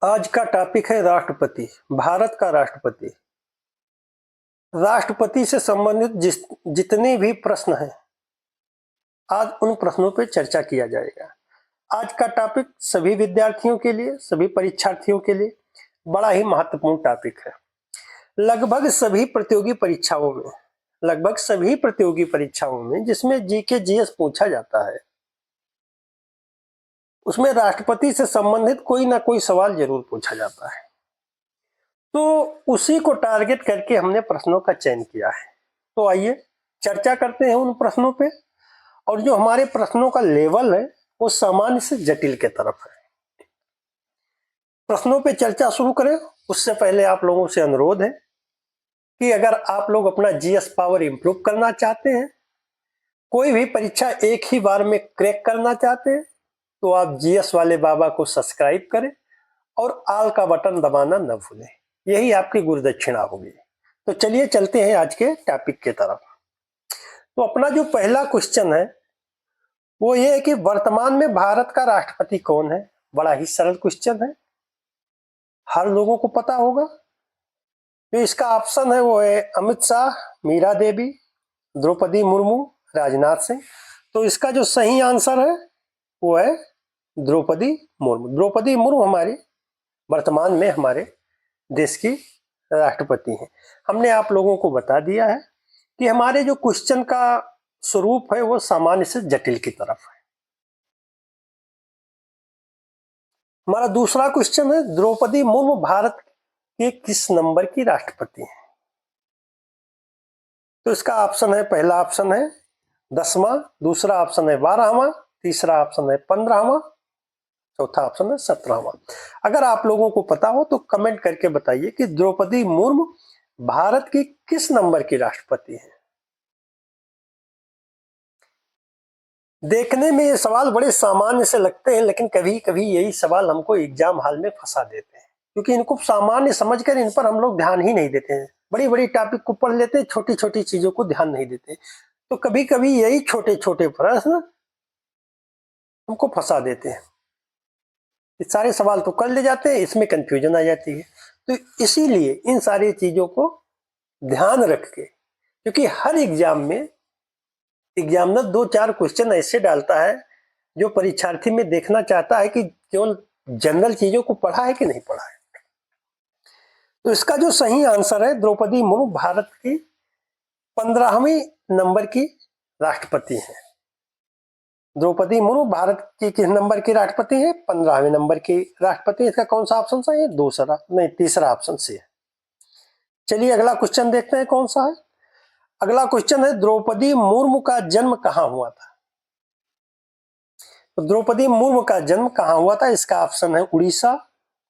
आज का टॉपिक है राष्ट्रपति। भारत का राष्ट्रपति। राष्ट्रपति से संबंधित जितने भी प्रश्न हैं, आज उन प्रश्नों पर चर्चा किया जाएगा। आज का टॉपिक सभी विद्यार्थियों के लिए, सभी परीक्षार्थियों के लिए बड़ा ही महत्वपूर्ण टॉपिक है। लगभग सभी प्रतियोगी परीक्षाओं में जिसमें जीके जीएस पूछा जाता है, उसमें राष्ट्रपति से संबंधित कोई ना कोई सवाल जरूर पूछा जाता है। तो उसी को टारगेट करके हमने प्रश्नों का चयन किया है। तो आइए चर्चा करते हैं उन प्रश्नों पे। और जो हमारे प्रश्नों का लेवल है वो सामान्य से जटिल के तरफ है। प्रश्नों पे चर्चा शुरू करें उससे पहले आप लोगों से अनुरोध है कि अगर आप लोग अपना जीएस पावर इंप्रूव करना चाहते हैं, कोई भी परीक्षा एक ही बार में क्रैक करना चाहते हैं, तो आप जीएस वाले बाबा को सब्सक्राइब करें और आल का बटन दबाना न भूलें। यही आपकी गुरुदक्षिणा होगी। तो चलिए चलते हैं आज के टॉपिक के तरफ। तो अपना जो पहला क्वेश्चन है वो ये है कि वर्तमान में भारत का राष्ट्रपति कौन है। बड़ा ही सरल क्वेश्चन है, हर लोगों को पता होगा। जो इसका ऑप्शन है वो है अमित शाह, मीरा देवी, द्रौपदी मुर्मू, राजनाथ सिंह। तो इसका जो सही आंसर है वो है द्रौपदी मुर्मू। द्रौपदी मुर्मू हमारी वर्तमान में हमारे देश की राष्ट्रपति हैं। हमने आप लोगों को बता दिया है कि हमारे जो क्वेश्चन का स्वरूप है वो सामान्य से जटिल की तरफ है। हमारा दूसरा क्वेश्चन है द्रौपदी मुर्मू भारत के किस नंबर की राष्ट्रपति हैं। तो इसका ऑप्शन है, पहला ऑप्शन है 10वां, दूसरा ऑप्शन है 12वां, तीसरा ऑप्शन है 15वां, चौथा ऑप्शन है 17वां। अगर आप लोगों को पता हो तो कमेंट करके बताइए कि द्रौपदी मुर्मू भारत की किस नंबर की राष्ट्रपति है। देखने में ये सवाल बड़े सामान्य से लगते हैं, लेकिन कभी कभी यही सवाल हमको एग्जाम हॉल में फंसा देते हैं, क्योंकि इनको सामान्य समझकर इन पर हम लोग ध्यान ही नहीं देते हैं। बड़ी बड़ी टॉपिक को पढ़ लेते हैं, छोटी छोटी चीजों को ध्यान नहीं देते। तो कभी कभी यही छोटे छोटे प्रश्न हमको फंसा देते हैं। सारे सवाल तो कर ले जाते हैं, इसमें कंफ्यूजन आ जाती है। तो इसीलिए इन सारी चीजों को ध्यान रख के, क्योंकि हर एग्जाम में एग्जामिनर 2-4 क्वेश्चन ऐसे डालता है जो परीक्षार्थी में देखना चाहता है कि केवल जनरल चीजों को पढ़ा है कि नहीं पढ़ा है। तो इसका जो सही आंसर है द्रौपदी मुर्मू भारत की 15वीं नंबर की राष्ट्रपति है। द्रौपदी मुर्मू भारत की किस नंबर की राष्ट्रपति है? 15वें नंबर की राष्ट्रपति। इसका कौन सा ऑप्शन सही है? दूसरा नहीं, तीसरा ऑप्शन सही है। चलिए अगला क्वेश्चन देखते हैं कौन सा है। अगला क्वेश्चन है द्रौपदी मुर्मू का जन्म कहां हुआ था। तो द्रौपदी मुर्मू का जन्म कहां हुआ था? इसका ऑप्शन है उड़ीसा,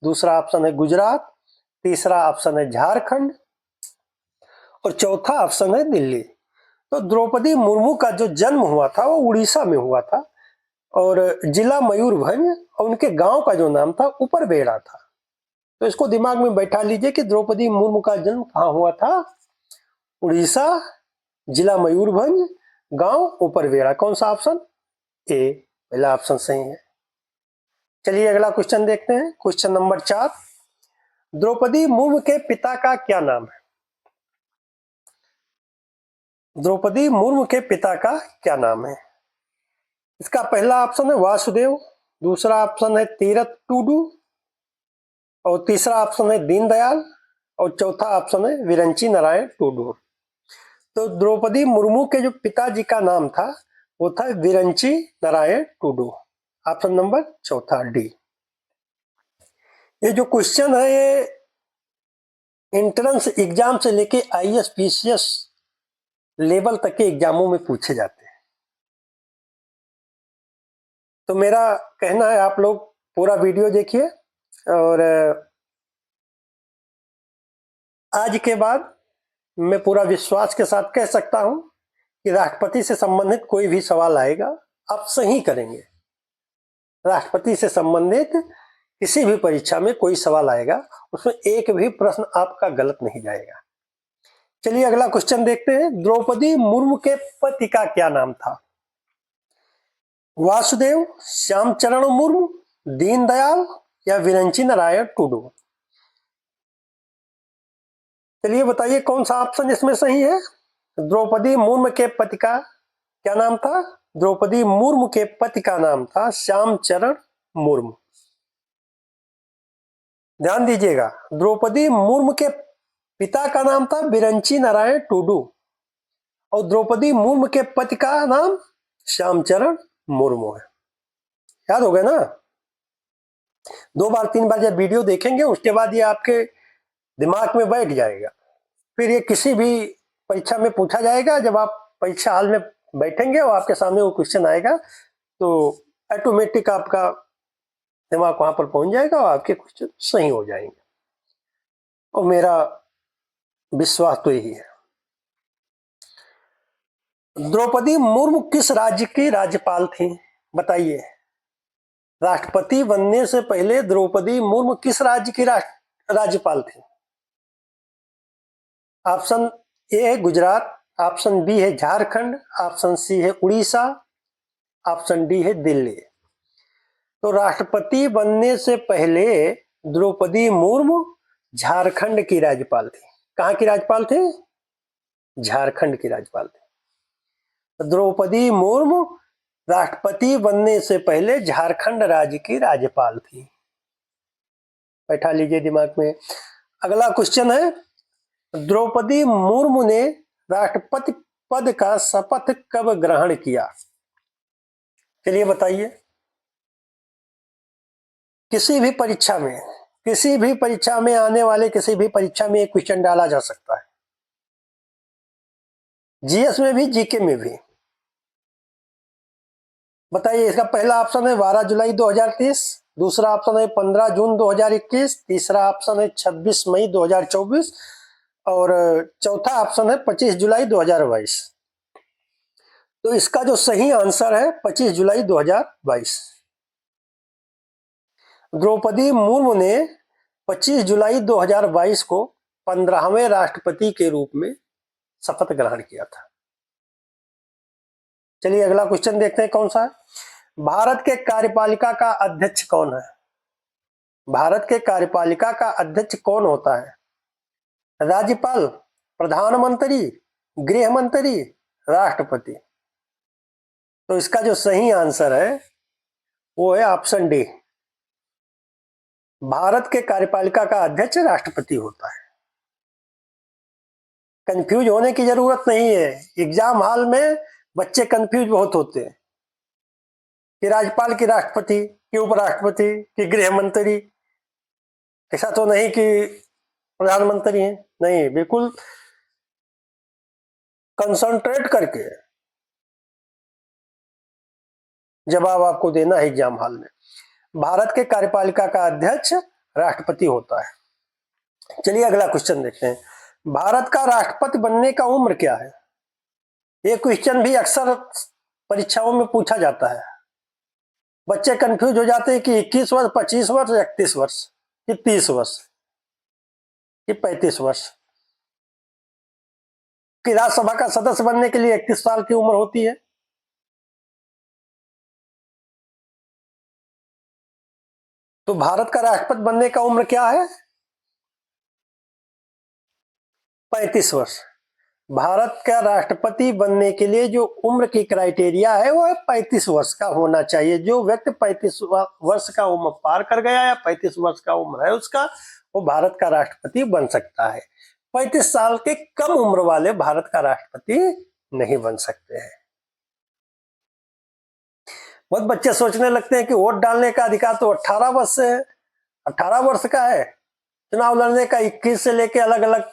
दूसरा ऑप्शन है गुजरात, तीसरा ऑप्शन है झारखंड और चौथा ऑप्शन है दिल्ली। तो द्रौपदी मुर्मू का जो जन्म हुआ था वो उड़ीसा में हुआ था और जिला मयूरभंज, और उनके गांव का जो नाम था ऊपरबेड़ा था। तो इसको दिमाग में बैठा लीजिए कि द्रौपदी मुर्मू का जन्म कहां हुआ था? उड़ीसा, जिला मयूरभंज, गांव ऊपरबेड़ा। कौन सा ऑप्शन? ए, पहला ऑप्शन सही है। चलिए अगला क्वेश्चन देखते हैं। क्वेश्चन नंबर 4, द्रौपदी मुर्मू के पिता का क्या नाम है? द्रौपदी मुर्मू के पिता का क्या नाम है? इसका पहला ऑप्शन है वासुदेव, दूसरा ऑप्शन है तीरथ टूडू और तीसरा ऑप्शन है दीनदयाल और चौथा ऑप्शन है विरंची नारायण टूडू। तो द्रौपदी मुर्मू के जो पिताजी का नाम था वो था विरंची नारायण टूडू। ऑप्शन नंबर चौथा डी। ये जो क्वेश्चन है ये एंट्रेंस एग्जाम से लेके आईएएस पीसीएस लेवल तक के एग्जामों में पूछे जाते हैं। तो मेरा कहना है आप लोग पूरा वीडियो देखिए और आज के बाद मैं पूरा विश्वास के साथ कह सकता हूं कि राष्ट्रपति से संबंधित कोई भी सवाल आएगा आप सही करेंगे। राष्ट्रपति से संबंधित किसी भी परीक्षा में कोई सवाल आएगा उसमें एक भी प्रश्न आपका गलत नहीं जाएगा। चलिए अगला क्वेश्चन देखते हैं। द्रौपदी मुर्मू के पति का क्या नाम था? वासुदेव, श्यामचरण मुर्मू, दीनदयाल, या विरंची नारायण टूडू? चलिए बताइए कौन सा ऑप्शन इसमें सही है। द्रौपदी मुर्मू के पति का क्या नाम था? द्रौपदी मुर्मू के पति का नाम था श्यामचरण मुर्मू। ध्यान दीजिएगा, द्रौपदी मुर्मू के पिता का नाम था बिरंची नारायण टूडू और द्रौपदी मुर्मू के पति का नाम श्यामचरण मुर्मू है। याद हो गया ना? 2 बार 3 बार जब वीडियो देखेंगे उसके बाद ये आपके दिमाग में बैठ जाएगा। फिर ये किसी भी परीक्षा में पूछा जाएगा, जब आप परीक्षा हॉल में बैठेंगे और आपके सामने वो क्वेश्चन आएगा तो ऑटोमेटिक आपका दिमाग वहां पर पहुंच जाएगा और आपके क्वेश्चन सही हो जाएंगे, और मेरा विश्वास तो यही है। द्रौपदी मुर्मू किस राज्य की राज्यपाल थी? बताइए, राष्ट्रपति बनने से पहले द्रौपदी मुर्मू किस राज्य की राज्यपाल थी? ऑप्शन ए है गुजरात, ऑप्शन बी है झारखंड, ऑप्शन सी है उड़ीसा, ऑप्शन डी है दिल्ली। तो राष्ट्रपति बनने से पहले द्रौपदी मुर्मू झारखंड की राज्यपाल थी। कहाँ की राज्यपाल थी? झारखंड की राज्यपाल थी। द्रौपदी मुर्मू राष्ट्रपति बनने से पहले झारखंड राज्य की राज्यपाल थी। बैठा लीजिए दिमाग में। अगला क्वेश्चन है, द्रौपदी मुर्मू ने राष्ट्रपति पद का शपथ कब ग्रहण किया? चलिए बताइए। किसी भी परीक्षा में आने वाले किसी भी परीक्षा में एक क्वेश्चन डाला जा सकता है, जीएस में भी जीके में भी। बताइए, इसका पहला ऑप्शन है 12 जुलाई 2030, दूसरा ऑप्शन है 15 जून 2021, तीसरा ऑप्शन है 26 मई 2024 और चौथा ऑप्शन है 25 जुलाई 2022। तो इसका जो सही आंसर है 25 जुलाई 2022। द्रौपदी मुर्मू ने 25 जुलाई 2022 को 15वें राष्ट्रपति के रूप में शपथ ग्रहण किया था। चलिए अगला क्वेश्चन देखते हैं कौन सा है। भारत के कार्यपालिका का अध्यक्ष कौन है? भारत के कार्यपालिका का अध्यक्ष कौन होता है? राज्यपाल, प्रधानमंत्री, गृह मंत्री, राष्ट्रपति? तो इसका जो सही आंसर है वो है ऑप्शन डी। भारत के कार्यपालिका का अध्यक्ष राष्ट्रपति होता है। कंफ्यूज होने की जरूरत नहीं है। एग्जाम हॉल में बच्चे कंफ्यूज बहुत होते हैं कि राज्यपाल की राष्ट्रपति कि उपराष्ट्रपति कि गृह मंत्री, ऐसा तो नहीं कि प्रधानमंत्री है। नहीं, बिल्कुल कंसंट्रेट करके जवाब आपको देना है एग्जाम हॉल में। भारत के कार्यपालिका का अध्यक्ष राष्ट्रपति होता है। चलिए अगला क्वेश्चन देखते हैं। भारत का राष्ट्रपति बनने का उम्र क्या है? ये क्वेश्चन भी अक्सर परीक्षाओं में पूछा जाता है। बच्चे कंफ्यूज हो जाते हैं कि 21 वर्ष, 25 वर्ष, 31 वर्ष, कि 30 वर्ष, कि 35 वर्ष। कि राज्यसभा का सदस्य बनने के लिए 31 साल की उम्र होती है। तो भारत का राष्ट्रपति बनने का उम्र क्या है? 35 वर्ष। भारत का राष्ट्रपति बनने के लिए जो उम्र की क्राइटेरिया है वो है 35 वर्ष का होना चाहिए। जो व्यक्ति 35 वर्ष का उम्र पार कर गया या 35 वर्ष का उम्र है उसका, वो भारत का राष्ट्रपति बन सकता है। 35 साल के कम उम्र वाले भारत का राष्ट्रपति नहीं बन सकते हैं। बहुत बच्चे सोचने लगते हैं कि वोट डालने का अधिकार तो 18 वर्ष से है, 18 वर्ष का है, चुनाव लड़ने का 21 से लेके अलग अलग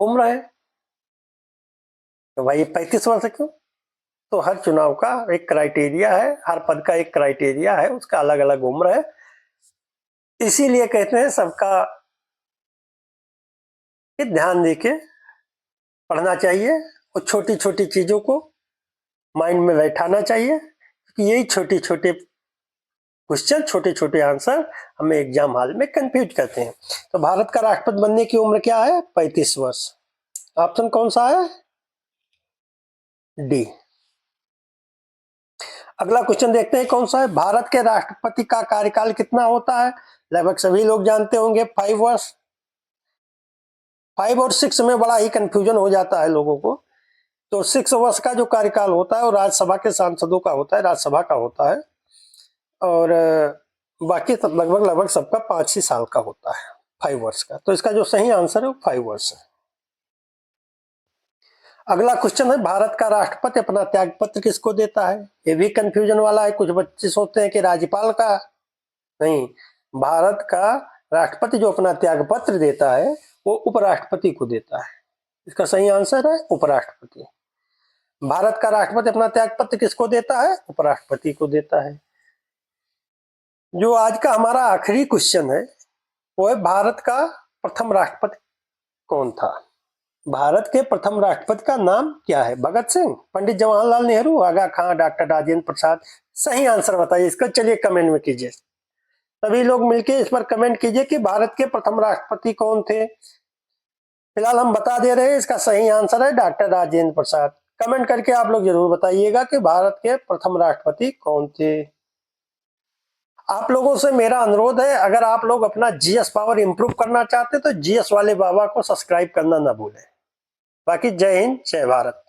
उम्र है। तो भाई 35 वर्ष क्यों? तो हर चुनाव का एक क्राइटेरिया है, हर पद का एक क्राइटेरिया है, उसका अलग अलग उम्र है। इसीलिए कहते हैं सबका ध्यान देके पढ़ना चाहिए और छोटी छोटी चीजों को माइंड में बैठाना चाहिए, क्योंकि यही छोटे छोटे क्वेश्चन, छोटे छोटे आंसर हमें एग्जाम हॉल में कंफ्यूज करते हैं। तो भारत का राष्ट्रपति बनने की उम्र क्या है? 35 वर्ष। ऑप्शन कौन सा है? डी। अगला क्वेश्चन देखते हैं कौन सा है। भारत के राष्ट्रपति का कार्यकाल कितना होता है? लगभग सभी लोग जानते होंगे 5 वर्ष। 5 और 6 में बड़ा ही कंफ्यूजन हो जाता है लोगों को। तो 6 वर्ष का जो कार्यकाल होता है वो राज्यसभा के सांसदों का होता है, राज्यसभा का होता है। और बाकी सब लगभग सबका 5 ही साल का होता है, 5 वर्ष का। तो इसका जो सही आंसर है वो 5 वर्ष है। अगला क्वेश्चन है, भारत का राष्ट्रपति अपना त्याग पत्र किसको देता है? ये भी कंफ्यूजन वाला है। कुछ बच्चे सोचते हैं कि राज्यपाल का, नहीं, भारत का राष्ट्रपति जो अपना त्याग पत्र देता है वो उपराष्ट्रपति को देता है। इसका सही आंसर है उपराष्ट्रपति। भारत का राष्ट्रपति अपना त्याग पत्र किसको देता है? उपराष्ट्रपति को देता है। जो आज का हमारा आखिरी क्वेश्चन है वो है, भारत का प्रथम राष्ट्रपति कौन था? भारत के प्रथम राष्ट्रपति का नाम क्या है? भगत सिंह, पंडित जवाहरलाल नेहरू, आगा खां, डॉक्टर राजेंद्र प्रसाद? सही आंसर बताइए इसका। चलिए कमेंट में कीजिए, सभी लोग मिलके इस पर कमेंट कीजिए कि भारत के प्रथम राष्ट्रपति कौन थे। फिलहाल हम बता दे रहे हैं, इसका सही आंसर है डॉक्टर राजेंद्र प्रसाद। कमेंट करके आप लोग जरूर बताइएगा कि भारत के प्रथम राष्ट्रपति कौन थे। आप लोगों से मेरा अनुरोध है, अगर आप लोग अपना जीएस पावर इंप्रूव करना चाहते तो जीएस वाले बाबा को सब्सक्राइब करना ना भूलें। बाकी जय हिंद, जय भारत।